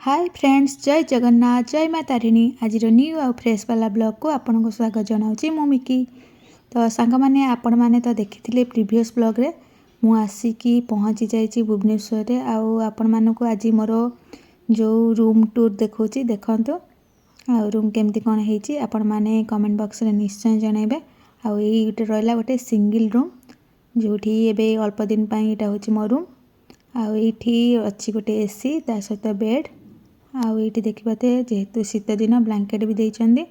Hi friends, जय जगन्नाथ, जय माँ तारिणी। आज न्यू आउ फ्रेश वाला ब्लॉग को आपन को स्वागत जनाऊँ मु मिकी। तो सांग मैंने आपण मैंने तो देखी प्रीवियस ब्लॉग रे मु आसिकी पहुँची जाइए भुवनेश्वर रे। आउ आपण मानक आज मोर जो रूम टूर देखौची देखंतु। आ रूम केमती कौन है आपण मैंने कमेंट बॉक्स रे निश्चय जनइबे। आउ ये गोटे रहा गोटे सिंगल रूम जोठी एबे अल्प दिन पाई एटा होची मो रूम। आउ एठी अच्छी गोटे एसी ता सहित बेड। आउ ये देखिए जेहेतु शीत दिन ब्लांकेट भी देइछंदी।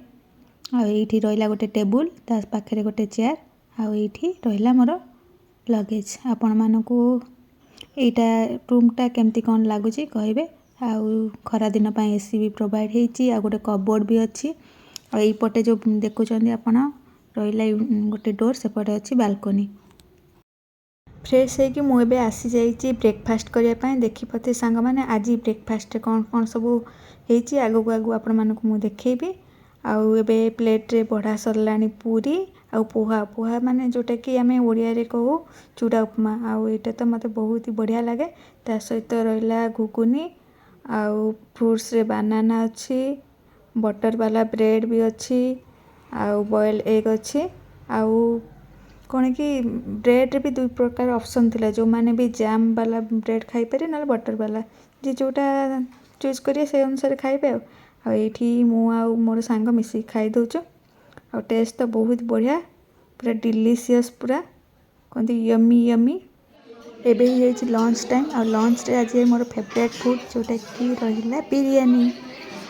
आउ ये रहा गोटे टेबुल ता पाखे गोटे चेयर। आउ ये रहा मोर लगेज। आपण मानकू एटा रूमटा केमती कौन लगुच कहे। आउ खरा दिन एसी भी प्रोवाइड होती। आ गोटे कबोर्ड भी अच्छी। आ पटे जो देखुं आपण रहा गोटे डोर सेपटे अच्छी बालकोनी। फ्रेश है कि मुझे आसी जाइए ब्रेकफास्ट करने। देखिपे सांग मैंने आज ब्रेकफास्ट कौन कौन सब होती आगू आगू आपण मानक मुझे देखी। आउ एबे प्लेट रे बढ़ा सरला पूरी आ पोहा। पोहा माने जोटा कि आम ओडिया रे कहू चूड़ा उपमा। आउ एटा तो मते बहुत ही बढ़िया लगे। ता सहित रहा घुगुनी आउ फ्रूट्स रे बनाना अच्छी। बटर वाला ब्रेड भी अच्छी। आउ बॉयल एग अच्छी। आउ कौन कि ब्रेड भी दुई प्रकार ऑप्शन थिला। जो माने भी जाम वाला ब्रेड खाई पारे ना बटर वाला जी जोटा चूज करिए से अनुसार खाइबे। आ एठी मु आ मोर सांग मिसी खाई दउचो। आ टेस्ट तो बहुत बढ़िया पूरा डिलीशियस पूरा कहते यमी यमी। एबे ही जाइए लंच टाइम। आ लंच रे आज मोर फेवरेट फूड जोटा कि रहिला बिरयानी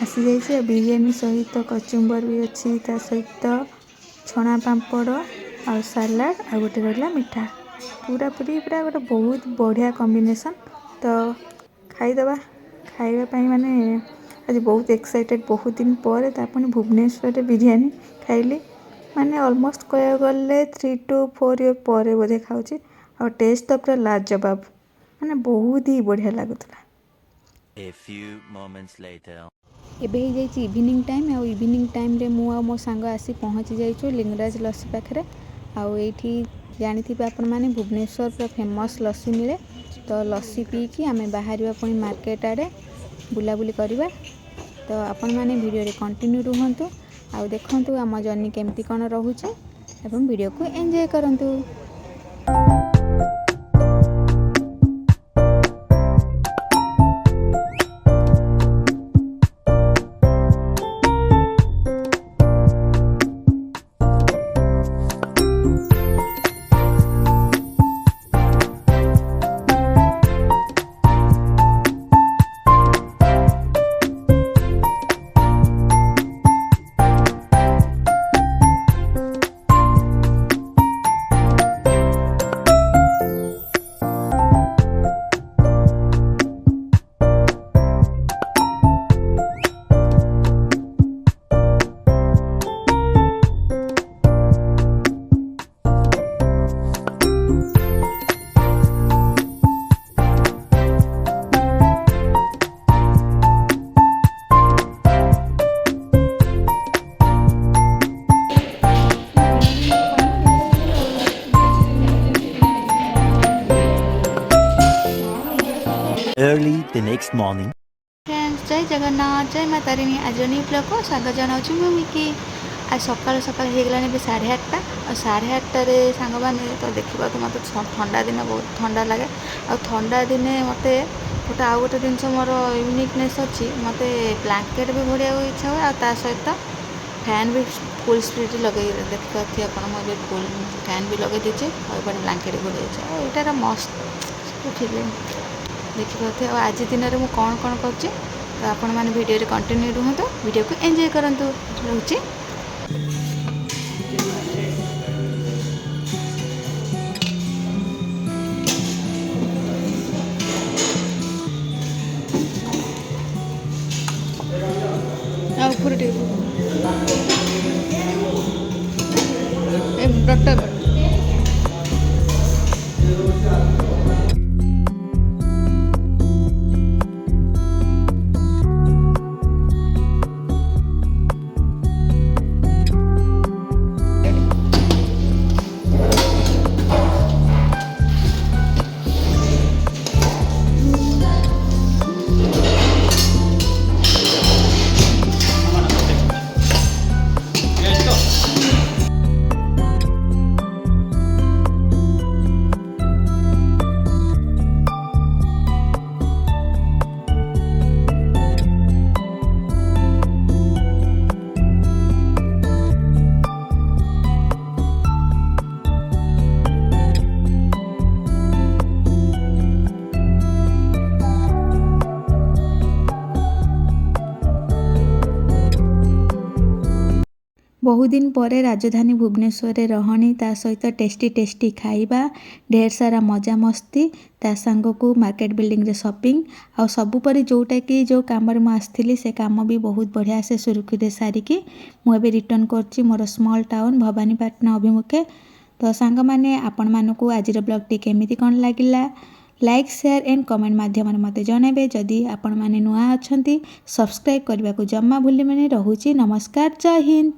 आसी जाइए। बिरयानी सहित कचुम्बर भी अच्छी ता सहित छणा पापड़ आ सलाड आ गोटे रहा मिठा पूरा पूरी पूरा गोटे बहुत बढ़िया कॉम्बिनेशन। तो खाईदबा खाइबा माने आज बहुत एक्साइटेड। बहुत दिन पर तापुनी भुवनेश्वर बिरयानी खाइली माने ऑलमोस्ट कह गले 3 to 4 year पर बोधे खाऊची। और टेस्ट तो पूरा लाजवाब माने बहुत ही बढ़िया लगुला। एबे ही जाइए इवनिंग टाइम। आ इवनिंग टाइम रे मु आ मो सांग आसी पहुँची जाइछु लिंगराज लस्सी पाखे। आउ ये जानी आपण मैंने भुवनेश्वर पूरा फेमस लस्सी मिले। तो लस्सी पीकी आम बाहर पुणी मार्केट आड़े बुलाबुली करवा। तो आपण मैंने वीडियो रे कंटिन्यू रुहतु। आउ देखंतु आम जर्नी केमती कौन रोचे एवं वीडियो को एंजॉय करंतु। Early the next morning. Friends, जय जगन्नाथ, जय माँ तारिणी। आज न्यू ब्लॉग को स्वागत जनाऊँ मु मिकी। आज सकाल सकाल हो गलानी भी 8:30 और 8:30 सांग मैंने तो देखा तो मत ठंडा दिन बहुत ठंडा लगे। आ ठंडा दिने मत गोटे आउ गोटे जिन मोर यूनिकनेस अच्छी मत ब्लांकेट भी घोड़ा इच्छा हुए। आ सहित फैन भी फुल स्पीड लगे देखिए आप मुझे फुल फैन भी लगे दीजिए और ब्लांकेट घोड़े यार मस्त फीलिंग देखिए। और आज दिन में मुझे कौन कौन कर तो आपण मैंने वीडियो रे कंटिन्यू रुहतु। वीडियो को एंजॉय करंतु। रोचे डॉक्टर बहुत दिन पर राजधानी भुवनेश्वर रहनी ता सहित टेस्टी खाइबा ढेर सारा मजा मस्ती ता सांग को मार्केट बिल्डिंग रे शॉपिंग आ सबुपरि जोटा कि जो काम आसती से काम भी बहुत बढ़िया से सुरुखुरे सारिकी मुझे रिटर्न करची मोर स्मॉल टाउन भवानीपाटना अभिमुखे। तो सांग मैंने आपण मानक आज ब्लॉगटी केमिति कौन लगिला लाइक शेयर एंड कमेंट माध्यम मत जनइबे। जदि आपण माने नुआ अछंती सब्सक्राइब करने को जम्मा भूलिबेनी। रहुची नमस्कार, जय हिंद।